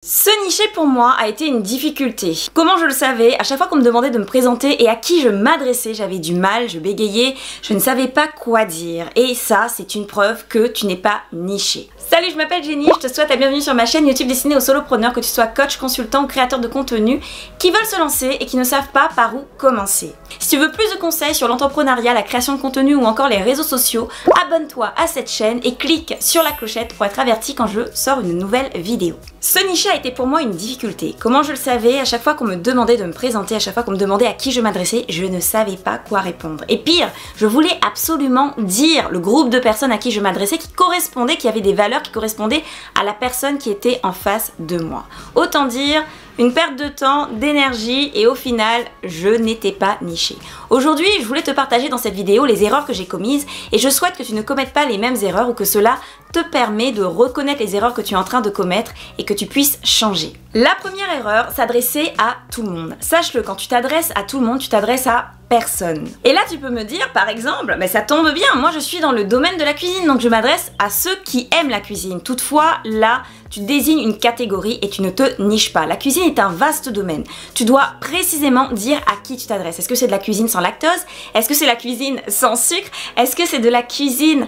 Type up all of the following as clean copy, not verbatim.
Se nicher pour moi a été une difficulté. Comment je le savais? À chaque fois qu'on me demandait de me présenter et à qui je m'adressais, j'avais du mal, je bégayais, je ne savais pas quoi dire. Et ça, c'est une preuve que tu n'es pas niché. Salut, je m'appelle Jenny, je te souhaite la bienvenue sur ma chaîne YouTube destinée aux solopreneurs, que tu sois coach, consultant ou créateur de contenu, qui veulent se lancer et qui ne savent pas par où commencer. Si tu veux plus de conseils sur l'entrepreneuriat, la création de contenu ou encore les réseaux sociaux, abonne-toi à cette chaîne et clique sur la clochette pour être averti quand je sors une nouvelle vidéo. Se nicher a été pour moi une difficulté. Comment je le savais? À chaque fois qu'on me demandait de me présenter, à chaque fois qu'on me demandait à qui je m'adressais, je ne savais pas quoi répondre. Et pire, je voulais absolument dire le groupe de personnes à qui je m'adressais qui correspondait, qui avait des valeurs qui correspondaient à la personne qui était en face de moi. Autant dire une perte de temps, d'énergie et au final, je n'étais pas nichée. Aujourd'hui, je voulais te partager dans cette vidéo les erreurs que j'ai commises et je souhaite que tu ne commettes pas les mêmes erreurs ou que cela te permet de reconnaître les erreurs que tu es en train de commettre et que tu puisses changer. La première erreur, s'adresser à tout le monde. Sache-le, quand tu t'adresses à tout le monde, tu t'adresses à personne. Et là, tu peux me dire, par exemple, mais ça tombe bien, moi je suis dans le domaine de la cuisine, donc je m'adresse à ceux qui aiment la cuisine. Toutefois, là, tu désignes une catégorie et tu ne te niches pas. La cuisine est un vaste domaine. Tu dois précisément dire à qui tu t'adresses. Est-ce que c'est de la cuisine sans lactose? Est-ce que c'est la cuisine sans sucre? Est-ce que c'est de la cuisine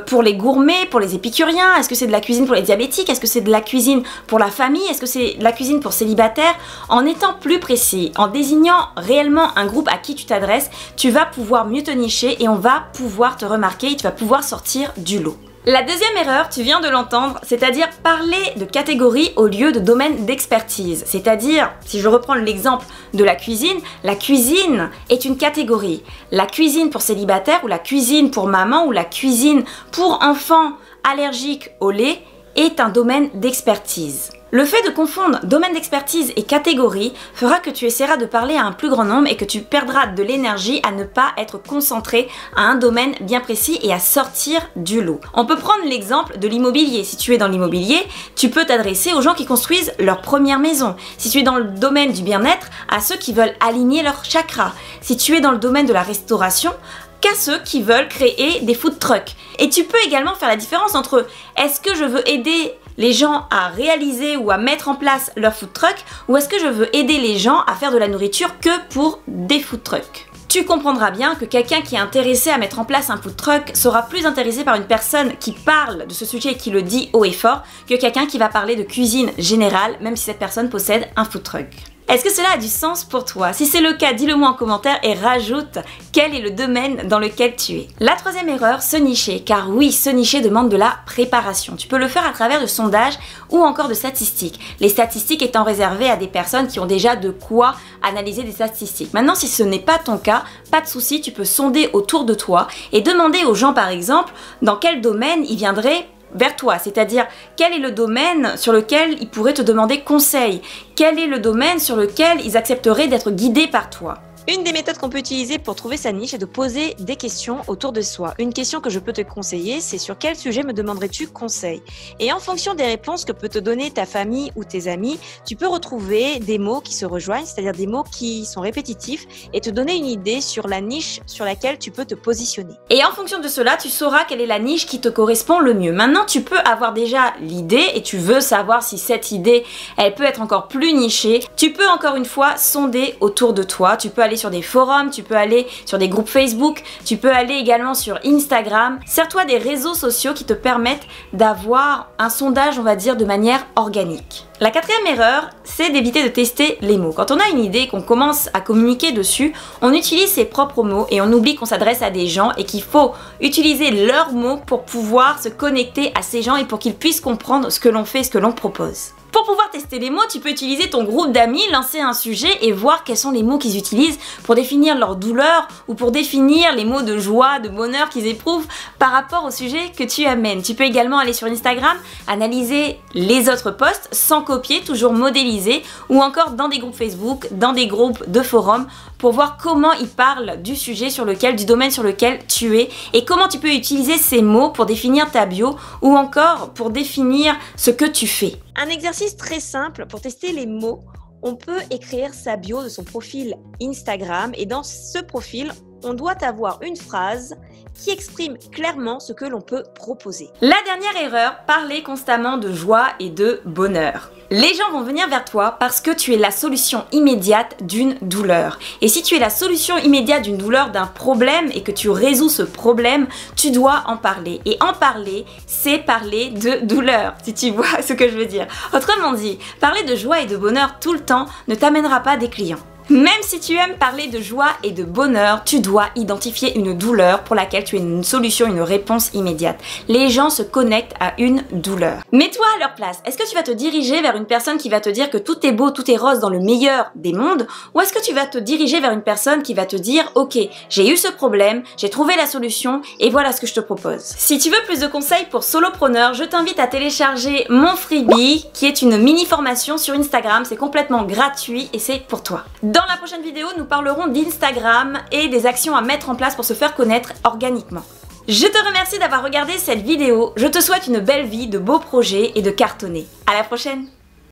pour les gourmets, pour les épicuriens? Est-ce que c'est de la cuisine pour les diabétiques? Est-ce que c'est de la cuisine pour la famille? Est-ce que c'est de la cuisine pour célibataires? En étant plus précis, en désignant réellement un groupe à qui tu t'adresses, tu vas pouvoir mieux te nicher et on va pouvoir te remarquer et tu vas pouvoir sortir du lot. La deuxième erreur, tu viens de l'entendre, c'est-à-dire parler de catégorie au lieu de domaine d'expertise. C'est-à-dire, si je reprends l'exemple de la cuisine est une catégorie. La cuisine pour célibataire ou la cuisine pour maman ou la cuisine pour enfants allergiques au lait est un domaine d'expertise. Le fait de confondre domaine d'expertise et catégorie fera que tu essaieras de parler à un plus grand nombre et que tu perdras de l'énergie à ne pas être concentré à un domaine bien précis et à sortir du lot. On peut prendre l'exemple de l'immobilier. Si tu es dans l'immobilier, tu peux t'adresser aux gens qui construisent leur première maison. Si tu es dans le domaine du bien-être, à ceux qui veulent aligner leurs chakras. Si tu es dans le domaine de la restauration, qu'à ceux qui veulent créer des food trucks. Et tu peux également faire la différence entre est-ce que je veux aider les gens à réaliser ou à mettre en place leur food truck ou est-ce que je veux aider les gens à faire de la nourriture que pour des food trucks. Tu comprendras bien que quelqu'un qui est intéressé à mettre en place un food truck sera plus intéressé par une personne qui parle de ce sujet et qui le dit haut et fort que quelqu'un qui va parler de cuisine générale même si cette personne possède un food truck. Est-ce que cela a du sens pour toi? Si c'est le cas, dis-le moi en commentaire et rajoute quel est le domaine dans lequel tu es. La troisième erreur, se nicher. Car oui, se nicher demande de la préparation. Tu peux le faire à travers de sondages ou encore de statistiques. Les statistiques étant réservées à des personnes qui ont déjà de quoi analyser des statistiques. Maintenant, si ce n'est pas ton cas, pas de souci, tu peux sonder autour de toi et demander aux gens par exemple dans quel domaine ils viendraient vers toi, c'est-à-dire quel est le domaine sur lequel ils pourraient te demander conseil, quel est le domaine sur lequel ils accepteraient d'être guidés par toi. Une des méthodes qu'on peut utiliser pour trouver sa niche est de poser des questions autour de soi. Une question que je peux te conseiller, c'est sur quel sujet me demanderais-tu conseil? Et en fonction des réponses que peut te donner ta famille ou tes amis, tu peux retrouver des mots qui se rejoignent, c'est-à-dire des mots qui sont répétitifs et te donner une idée sur la niche sur laquelle tu peux te positionner. Et en fonction de cela, tu sauras quelle est la niche qui te correspond le mieux. Maintenant, tu peux avoir déjà l'idée et tu veux savoir si cette idée, elle peut être encore plus nichée. Tu peux encore une fois sonder autour de toi. Tu peux aller sur des forums, tu peux aller sur des groupes Facebook, tu peux aller également sur Instagram. Sers-toi des réseaux sociaux qui te permettent d'avoir un sondage, on va dire, de manière organique. La quatrième erreur, c'est d'éviter de tester les mots. Quand on a une idée, qu'on commence à communiquer dessus, on utilise ses propres mots et on oublie qu'on s'adresse à des gens et qu'il faut utiliser leurs mots pour pouvoir se connecter à ces gens et pour qu'ils puissent comprendre ce que l'on fait, ce que l'on propose. Pour pouvoir tester les mots, tu peux utiliser ton groupe d'amis, lancer un sujet et voir quels sont les mots qu'ils utilisent pour définir leur douleur ou pour définir les mots de joie, de bonheur qu'ils éprouvent par rapport au sujet que tu amènes. Tu peux également aller sur Instagram, analyser les autres posts sans copier, toujours modéliser ou encore dans des groupes Facebook, dans des groupes de forums pour voir comment ils parlent du sujet sur lequel, du domaine sur lequel tu es et comment tu peux utiliser ces mots pour définir ta bio ou encore pour définir ce que tu fais. Un exercice très simple pour tester les mots, on peut écrire sa bio de son profil Instagram et dans ce profil, on doit avoir une phrase qui exprime clairement ce que l'on peut proposer. La dernière erreur, parler constamment de joie et de bonheur. Les gens vont venir vers toi parce que tu es la solution immédiate d'une douleur. Et si tu es la solution immédiate d'une douleur, d'un problème et que tu résous ce problème, tu dois en parler. Et en parler, c'est parler de douleur, si tu vois ce que je veux dire. Autrement dit, parler de joie et de bonheur tout le temps ne t'amènera pas des clients. Même si tu aimes parler de joie et de bonheur, tu dois identifier une douleur pour laquelle tu as une solution, une réponse immédiate. Les gens se connectent à une douleur. Mets-toi à leur place. Est-ce que tu vas te diriger vers une personne qui va te dire que tout est beau, tout est rose dans le meilleur des mondes? Ou est-ce que tu vas te diriger vers une personne qui va te dire « Ok, j'ai eu ce problème, j'ai trouvé la solution et voilà ce que je te propose. » Si tu veux plus de conseils pour solopreneurs, je t'invite à télécharger mon freebie qui est une mini formation sur Instagram. C'est complètement gratuit et c'est pour toi. Dans la prochaine vidéo, nous parlerons d'Instagram et des actions à mettre en place pour se faire connaître organiquement. Je te remercie d'avoir regardé cette vidéo. Je te souhaite une belle vie, de beaux projets et de cartonner. À la prochaine!